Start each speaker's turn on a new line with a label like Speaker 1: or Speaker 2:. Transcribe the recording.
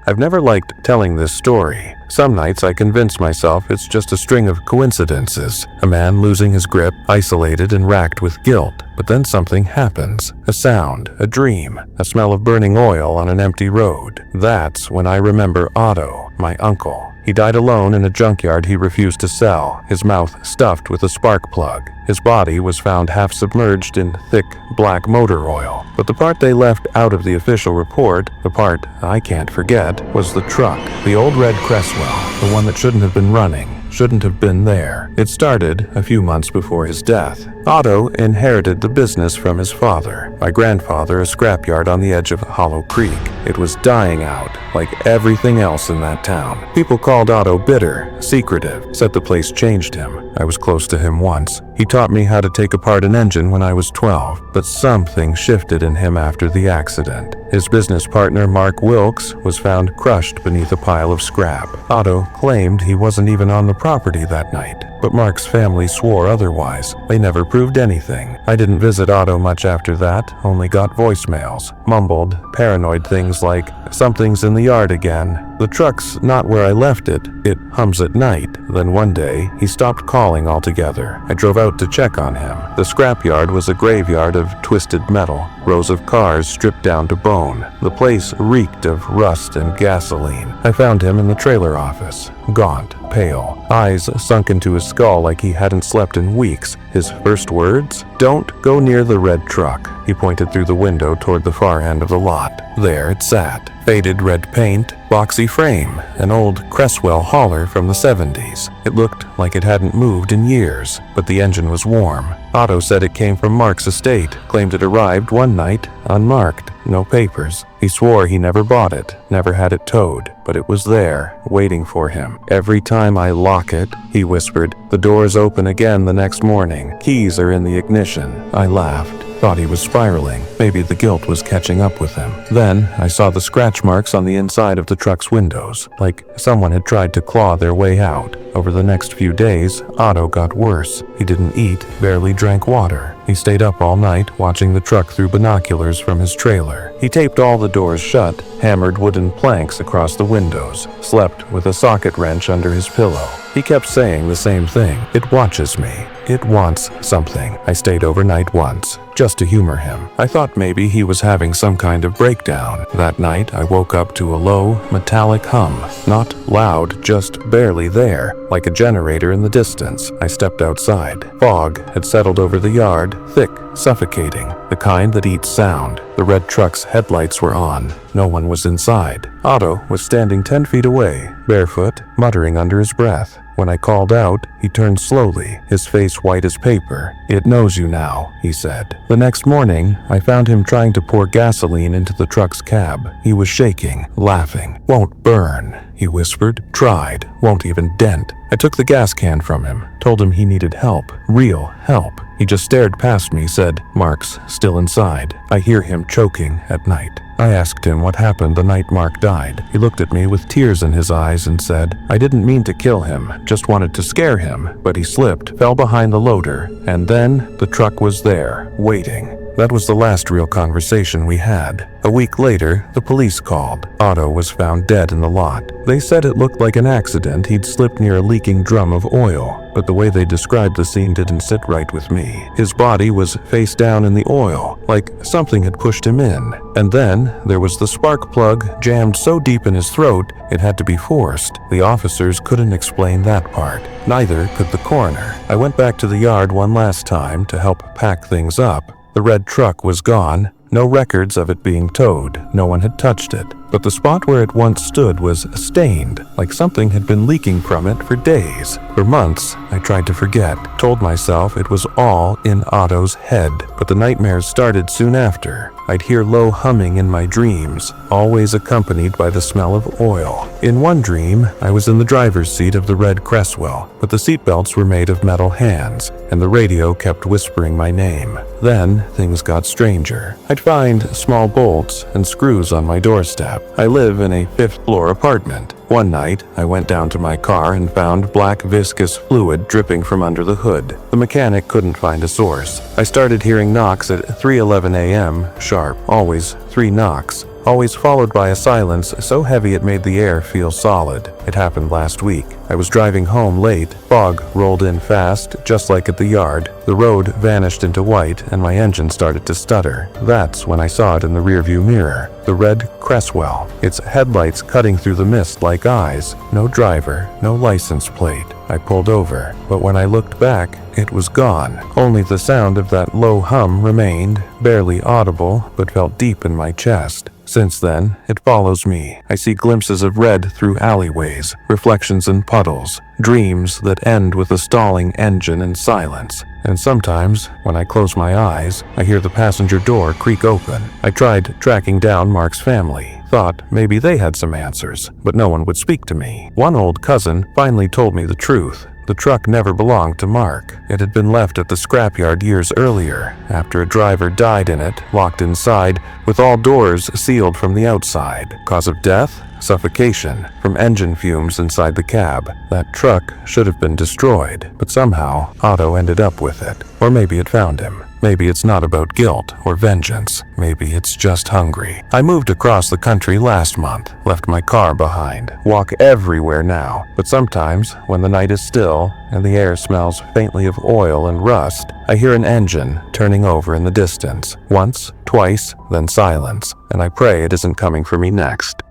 Speaker 1: I've never liked telling this story. Some nights I convince myself it's just a string of coincidences. A man losing his grip, isolated and racked with guilt. But then something happens. A sound, a dream, a smell of burning oil on an empty road. That's when I remember Otto, my uncle. He died alone in a junkyard he refused to sell, his mouth stuffed with a spark plug. His body was found half submerged in thick, black motor oil. But the part they left out of the official report, the part I can't forget, was the truck. The old red Cresswell, the one that shouldn't have been running, shouldn't have been there. It started a few months before his death. Otto inherited the business from his father. My grandfather, a scrapyard on the edge of Hollow Creek. It was dying out, like everything else in that town. People called Otto bitter, secretive, said the place changed him. I was close to him once. He taught me how to take apart an engine when I was 12, but something shifted in him after the accident. His business partner, Mark Wilkes, was found crushed beneath a pile of scrap. Otto claimed he wasn't even on the property that night, but Mark's family swore otherwise. They never proved anything. I didn't visit Otto much after that, only got voicemails, mumbled, paranoid things like, "Something's in the yard again. The truck's not where I left it. It hums at night." Then one day, he stopped calling altogether. I drove out to check on him. The scrapyard was a graveyard of twisted metal, rows of cars stripped down to bone. The place reeked of rust and gasoline. I found him in the trailer office, gaunt, pale, eyes sunk into his skull like he hadn't slept in weeks. His first words? "Don't go near the red truck." He pointed through the window toward the far end of the lot. There it sat. Faded red paint, boxy frame, an old Cresswell hauler from the 70s. It looked like it hadn't moved in years, but the engine was warm. Otto said it came from Mark's estate, claimed it arrived one night, unmarked, no papers. He swore he never bought it, never had it towed, but it was there, waiting for him. "Every time I lock it," he whispered, "the doors open again the next morning. Keys are in the ignition." I laughed. Thought he was spiraling. Maybe the guilt was catching up with him. Then I saw the scratch marks on the inside of the truck's windows, like someone had tried to claw their way out. Over the next few days, Otto got worse. He didn't eat, barely drank water. He stayed up all night, watching the truck through binoculars from his trailer. He taped all the doors shut, hammered wooden planks across the windows, slept with a socket wrench under his pillow. He kept saying the same thing. "It watches me. It wants something." I stayed overnight once, just to humor him. I thought maybe he was having some kind of breakdown. That night, I woke up to a low, metallic hum. Not loud, just barely there, like a generator in the distance. I stepped outside. Fog had settled over the yard, thick, suffocating, the kind that eats sound. The red truck's headlights were on. No one was inside. Otto was standing 10 feet away, barefoot, muttering under his breath. When I called out, he turned slowly, his face white as paper. "It knows you now," he said. The next morning, I found him trying to pour gasoline into the truck's cab. He was shaking, laughing. "Won't burn," he whispered. "Tried. Won't even dent." I took the gas can from him, told him he needed help. Real help. He just stared past me, said, "Mark's still inside. I hear him choking at night." I asked him what happened the night Mark died. He looked at me with tears in his eyes and said, "I didn't mean to kill him, just wanted to scare him, but he slipped, fell behind the loader, and then the truck was there, waiting." That was the last real conversation we had. A week later, the police called. Otto was found dead in the lot. They said it looked like an accident. He'd slipped near a leaking drum of oil, but the way they described the scene didn't sit right with me. His body was face down in the oil, like something had pushed him in. And then there was the spark plug jammed so deep in his throat it had to be forced. The officers couldn't explain that part. Neither could the coroner. I went back to the yard one last time to help pack things up. The red truck was gone, no records of it being towed, no one had touched it. But the spot where it once stood was stained, like something had been leaking from it for days. For months, I tried to forget, told myself it was all in Otto's head, but the nightmares started soon after. I'd hear low humming in my dreams, always accompanied by the smell of oil. In one dream, I was in the driver's seat of the red Cresswell, but the seatbelts were made of metal hands, and the radio kept whispering my name. Then, things got stranger. I'd find small bolts and screws on my doorstep. I live in a 5th-floor apartment. One night, I went down to my car and found black viscous fluid dripping from under the hood. The mechanic couldn't find a source. I started hearing knocks at 3:11 a.m. sharp, always 3 knocks. always followed by a silence so heavy it made the air feel solid. It happened last week. I was driving home late. Fog rolled in fast, just like at the yard. The road vanished into white, and my engine started to stutter. That's when I saw it in the rearview mirror. The red Cresswell, its headlights cutting through the mist like eyes. No driver, no license plate. I pulled over, but when I looked back, it was gone. Only the sound of that low hum remained, barely audible, but felt deep in my chest. Since then, it follows me. I see glimpses of red through alleyways, reflections in puddles, dreams that end with a stalling engine and silence. And sometimes, when I close my eyes, I hear the passenger door creak open. I tried tracking down Mark's family. Thought maybe they had some answers, but no one would speak to me. One old cousin finally told me the truth. The truck never belonged to Mark. It had been left at the scrapyard years earlier, after a driver died in it, locked inside, with all doors sealed from the outside. Cause of death? Suffocation from engine fumes inside the cab. That truck should have been destroyed, but somehow Otto ended up with it. Or maybe it found him. Maybe it's not about guilt or vengeance. Maybe it's just hungry. I moved across the country last month, left my car behind, walk everywhere now. But sometimes, when the night is still and the air smells faintly of oil and rust, I hear an engine turning over in the distance. Once, twice, then silence, and I pray it isn't coming for me next.